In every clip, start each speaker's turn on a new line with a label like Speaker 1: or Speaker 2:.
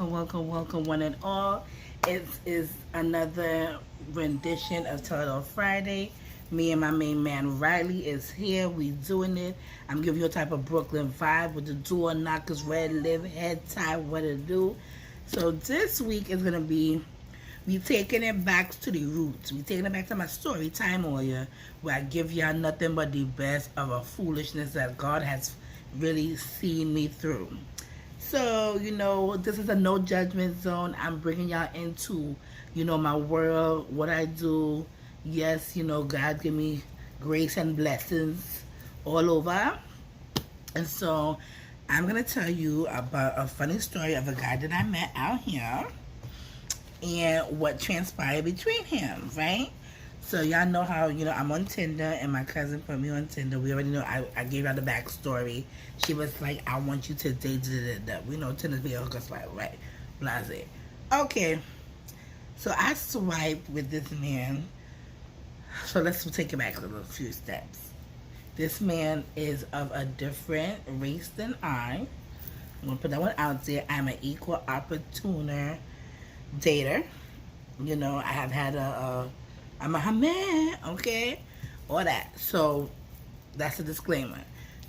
Speaker 1: welcome, one and all. It is another rendition of Tell It All Friday. Me and my main man Riley is here. We doing it. I'm giving you a type of Brooklyn vibe with the door knockers, red lip, head tie, what to do. So this week is gonna be we taking it back to the roots. We taking it back to my story time warrior, where I give y'all nothing but the best of a foolishness that God has really seen me through. So, this is a no judgment zone. I'm bringing y'all into, my world, what I do. Yes, God give me grace and blessings all over. And so, I'm going to tell you about a funny story of a guy that I met out here and what transpired between him, right? So y'all know how, I'm on Tinder and my cousin put me on Tinder. We already know, I gave her the backstory. She was like, I want you to date, we know Tinder's be a hooker swipe, right? Blase. Okay. So I swiped with this man. So let's take it back a few steps. This man is of a different race than I. I'm going to put that one out there. I'm an equal opportunity dater. I have had I'm a man, okay? All that. So, that's a disclaimer.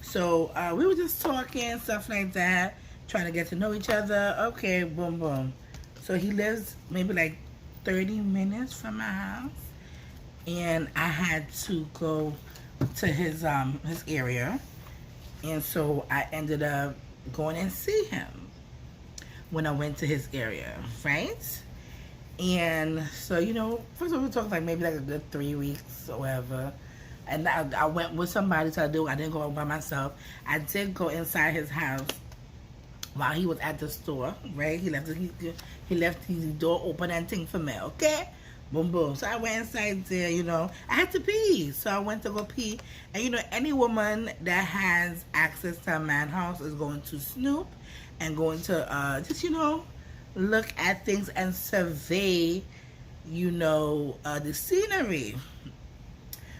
Speaker 1: So, we were just talking, stuff like that, trying to get to know each other. Okay, boom, boom. So, he lives maybe like 30 minutes from my house. And I had to go to his area. And so, I ended up going and see him when I went to his area, right? And so, first of all, we talked like maybe like a good 3 weeks or whatever. And I went with somebody to do. I didn't go by myself. I did go inside his house while he was at the store, right? He left his door open and thing for me, okay? Boom, boom. So I went inside there, I had to pee. So I went to go pee. And, any woman that has access to a man's house is going to snoop and going to just, look at things and survey, the scenery.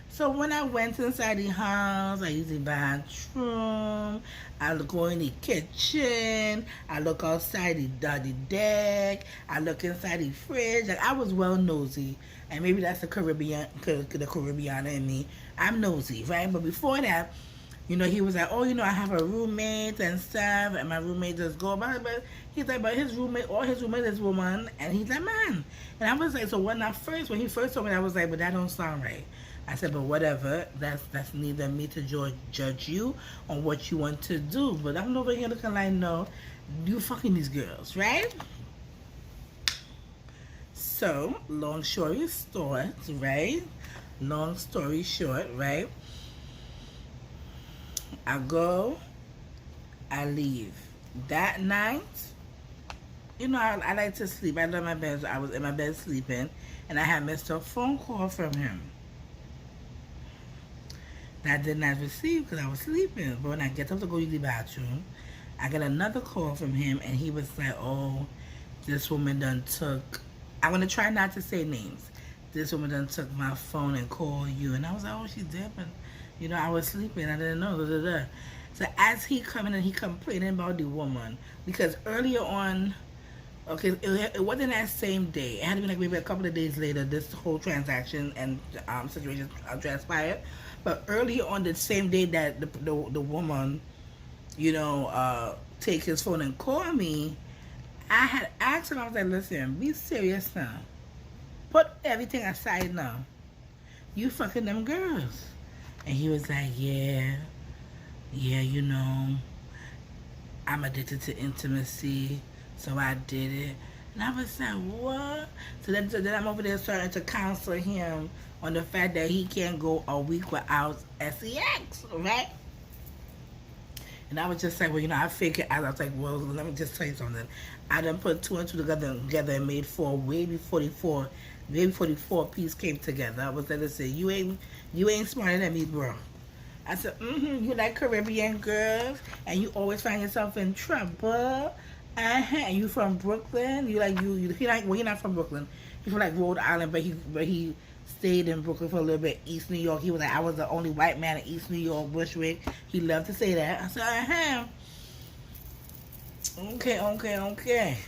Speaker 1: So when I went inside the house, I used the bathroom, I go in the kitchen, I look outside the deck, I look inside the fridge. Like, I was well nosy. And maybe that's the Caribbean in me. I'm nosy, right? But before that, he was like, oh, I have a roommate and stuff, and my roommate just go about it. But he's like, but his roommate is woman, and he's a man. And I was like, so when he first told me, I was like, but that don't sound right. I said, but whatever, that's neither me to judge you on what you want to do. But I'm over here looking like, no, you fucking these girls, right? So, long story short, right? Long story short, right? I go, I leave. That night, I like to sleep. I love my bed. So I was in my bed sleeping, and I had missed a phone call from him that I did not receive because I was sleeping. But when I get up to go use the bathroom, I get another call from him, and he was like, oh, this woman done took, I'm going to try not to say names. This woman done took my phone and called you. And I was like, oh, she did, but I was sleeping. I didn't know. Da, da, da. So as he coming and he complaining about the woman, because earlier on, okay, it wasn't that same day. It had to be like maybe a couple of days later. This whole transaction and situation transpired. But earlier on the same day that the woman, take his phone and call me, I had asked him. I was like, listen, be serious now. Put everything aside now. You fucking them girls. And he was like, yeah, I'm addicted to intimacy, so I did it. And I was like, what? So then I'm over there starting to counsel him on the fact that he can't go a week without sex, right? And I was just like, well, I figured, I was like, well, let me just tell you something. I done put two and two together and made four way before the four-piece came together. I was like, listen, you ain't smarter than me, bro. I said, you like Caribbean girls, and you always find yourself in trouble. And you from Brooklyn? You're not from Brooklyn. He's from like Rhode Island, but he stayed in Brooklyn for a little bit, East New York. He was like, I was the only white man in East New York, Bushwick. He loved to say that. I said, Okay.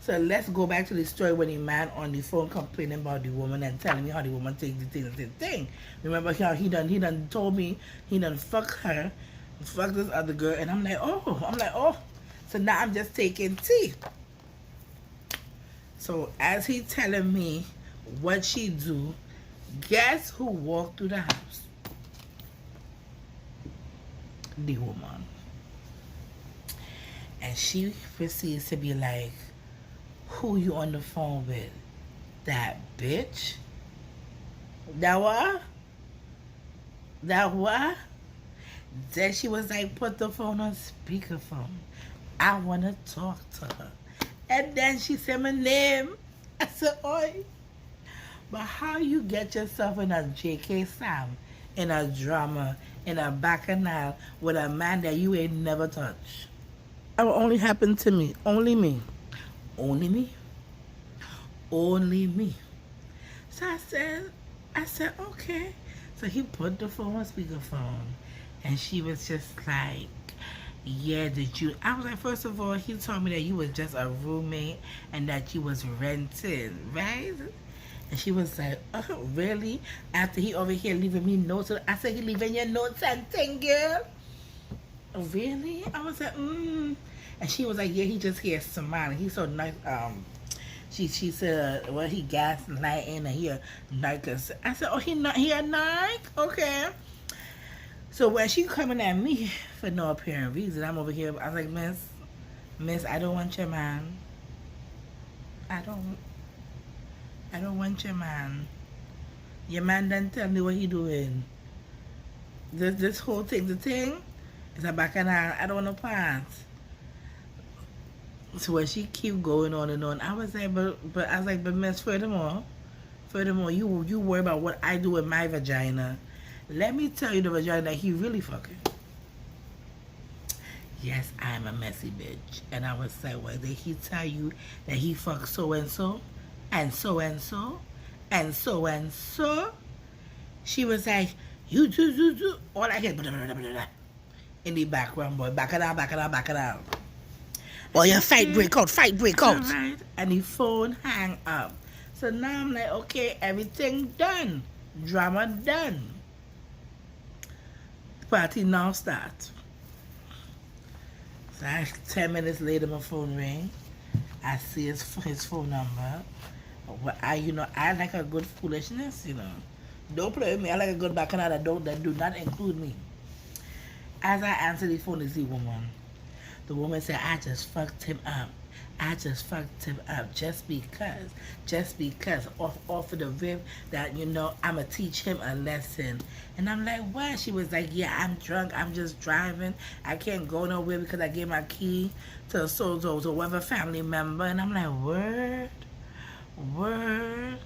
Speaker 1: So let's go back to the story when the man on the phone complaining about the woman and telling me how the woman takes the thing. Remember how he done told me he done fuck her, fuck this other girl, and I'm like, oh. So now I'm just taking tea. So as he telling me what she do, guess who walked through the house? The woman. And she proceeds to be like, who you on the phone with? That bitch? That what? That what? Then she was like, put the phone on speakerphone. I want to talk to her. And then she said my name. I said, oi. But how you get yourself in a JK Sam, in a drama, in a bacchanal with a man that you ain't never touched? That will only happen to me. Only me. Only me. Only me. So I said, okay. So he put the phone on speakerphone. And she was just like, yeah, did you? I was like, first of all, he told me that you was just a roommate and that you was renting, right? And she was like, oh, really? After he over here leaving me notes. I said, he leaving your notes and thing, girl? Really? I was like, And she was like, yeah, he just here smiling. He's so nice. She said, well, he gaslighting and he a narcissist. I said, oh, he a narc? Okay. So when she coming at me for no apparent reason, I'm over here. I was like, Miss, I don't want your man. I don't want your man. Your man done tell me what he doing. This whole thing, the thing, is a bacchanal. I don't want no pants. So when she keep going on and on, I was like, but I was like, but Miss, furthermore, you worry about what I do with my vagina. Let me tell you the vagina that he really fucking. Yes, I'm a messy bitch. And I was like, well, did he tell you that he fucked so and so? And so and so? And so and so? She was like, you do. All I hear, in the background, boy. Back it out. Boy, your fight break out. All right. And the phone hang up. So now I'm like, okay, everything done. Drama done. Party now start. So 10 minutes later, my phone ring. I see his phone number. Well, I like a good foolishness, Don't play with me. I like a good bacchanal that do not include me. As I answer the phone, is the woman. The woman said, I just fucked him up. Just because off of the rib that, I'ma teach him a lesson. And I'm like, what? She was like, yeah, I'm drunk. I'm just driving. I can't go nowhere because I gave my key to whatever family member. And I'm like, word.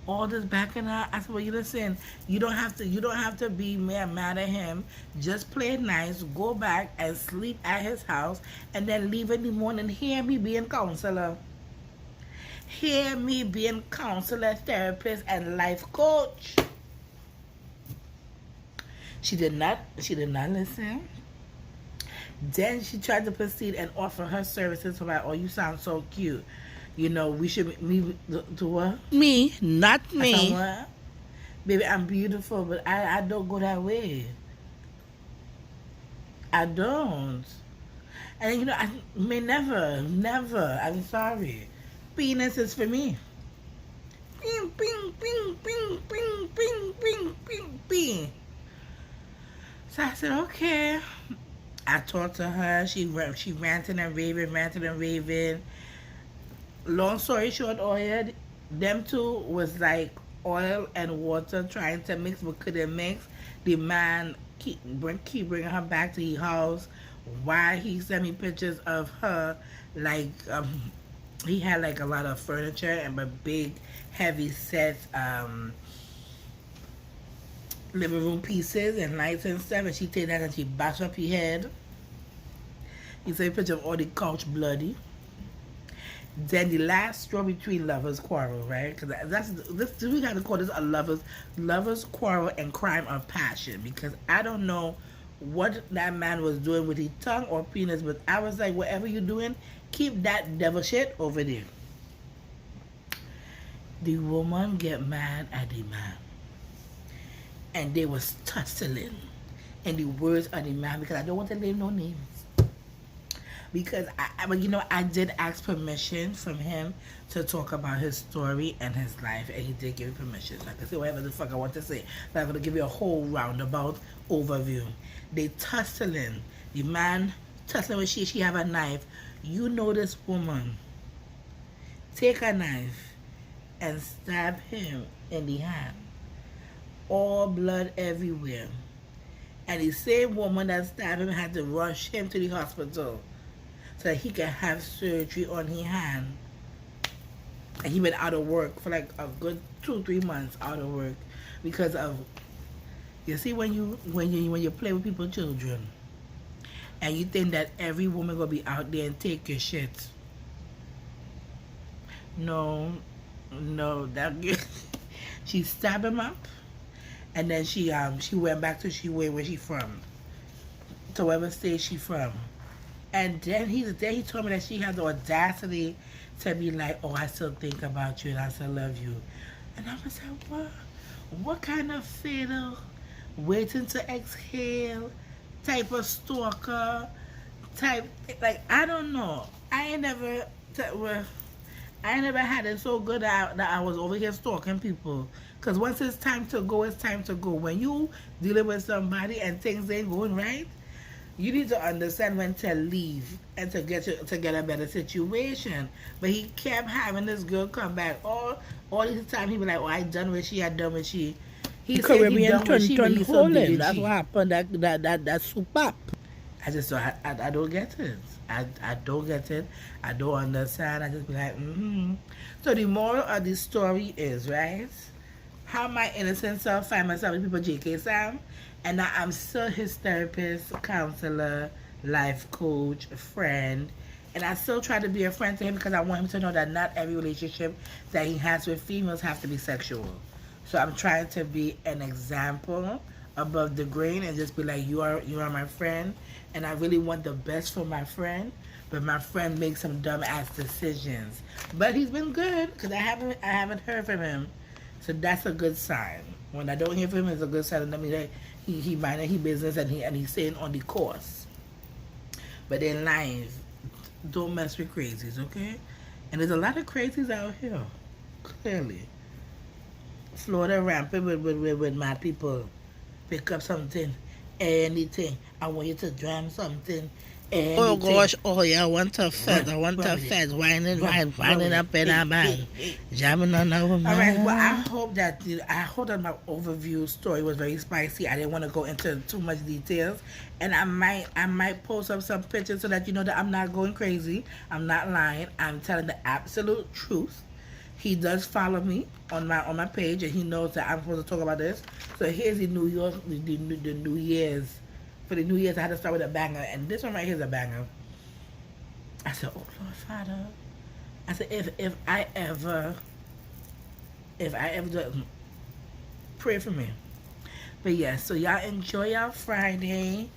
Speaker 1: All this back and I said, well, you listen, you don't have to be mad at him. Just play it nice, go back and sleep at his house, and then leave in the morning. Hear me being counselor. Hear me being counselor, therapist, and life coach. She did not listen. Then she tried to proceed and offer her services. So like, oh, you sound so cute. We should me to what? Me, not me. Baby, I'm beautiful, but I don't go that way. I don't. And I may never. I'm sorry. Penis is for me. Ping, ping, ping, ping, ping, ping, ping, ping, ping. So I said, okay. I talked to her. She ranting and raving. Long story short, them two was like oil and water trying to mix but couldn't mix. The man keep bringing her back to his house. Why he sent me pictures of her, like he had like a lot of furniture and but big heavy sets living room pieces and lights and stuff, and she take that and she bash up his head. He sent a picture of all the couch bloody. Then the last straw between lovers quarrel, right? Because we got to call this a lovers quarrel and crime of passion, because I don't know what that man was doing with his tongue or penis, but I was like, whatever you're doing, keep that devil shit over there. The woman get mad at the man, and they was tussling in the words of the man, because I don't want to name no names. Because I did ask permission from him to talk about his story and his life, and he did give me permission. So I can say whatever the fuck I want to say, but I'm gonna give you a whole roundabout overview. They tussling. The man tussling with she have a knife. You know this woman take a knife and stab him in the hand. All blood everywhere. And the same woman that stabbed him had to rush him to the hospital so that he could have surgery on his hand. And he went out of work for like a good 2-3 months out of work because of, you see, when you play with people's children and you think that every woman gonna be out there and take your shit. No, that she stabbed him up, and then she went back to where she from, to whatever state she from. And then he told me that she had the audacity to be like, oh, I still think about you and I still love you. And I was like, what kind of fatal, waiting to exhale type of stalker type, like, I don't know. I ain't never had it so good that I was over here stalking people. Because once it's time to go, it's time to go. When you dealing with somebody and things ain't going right, you need to understand when to leave and to get a better situation. But he kept having this girl come back all this time. He was like, oh, I done with she, I done with she. He said he done with she, but he so did
Speaker 2: That's
Speaker 1: she.
Speaker 2: what happened. That soup up.
Speaker 1: I just don't, I don't get it. I don't get it. I don't understand. I just be like, So the moral of the story is, right? How my innocent self find myself with people JK Sam, and now I'm still his therapist, counselor, life coach, friend, and I still try to be a friend to him because I want him to know that not every relationship that he has with females have to be sexual. So I'm trying to be an example above the grain and just be like, you are my friend, and I really want the best for my friend, but my friend makes some dumb ass decisions. But he's been good because I haven't heard from him, so that's a good sign. When I don't hear from him, it's a good sign. That means that he minding his business and he's staying on the course. But in life, don't mess with crazies, okay? And there's a lot of crazies out here, clearly. Florida rampant with my people. Pick up something, anything. I want you to dram something, anything.
Speaker 2: Oh gosh, oh yeah, I want a fed, whining up in our man, jamming on our man.
Speaker 1: All right, well, I hope that my overview story was very spicy. I didn't want to go into too much details, and I might post up some pictures so that you know that I'm not going crazy. I'm not lying. I'm telling the absolute truth. He does follow me on my page, and he knows that I'm supposed to talk about this. So here's the New Year's. For the New Year's, I had to start with a banger, and this one right here is a banger. I said, oh Lord Father, I said, if I ever do, pray for me. But yeah, so y'all enjoy y'all Friday.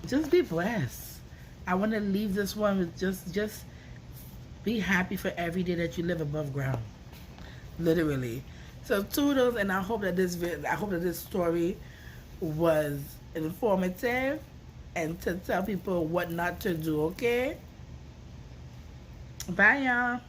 Speaker 1: Just be blessed. I want to leave this one with just be happy for every day that you live above ground, literally. So toodles, and I hope that this story was informative and to tell people what not to do. Okay, bye y'all.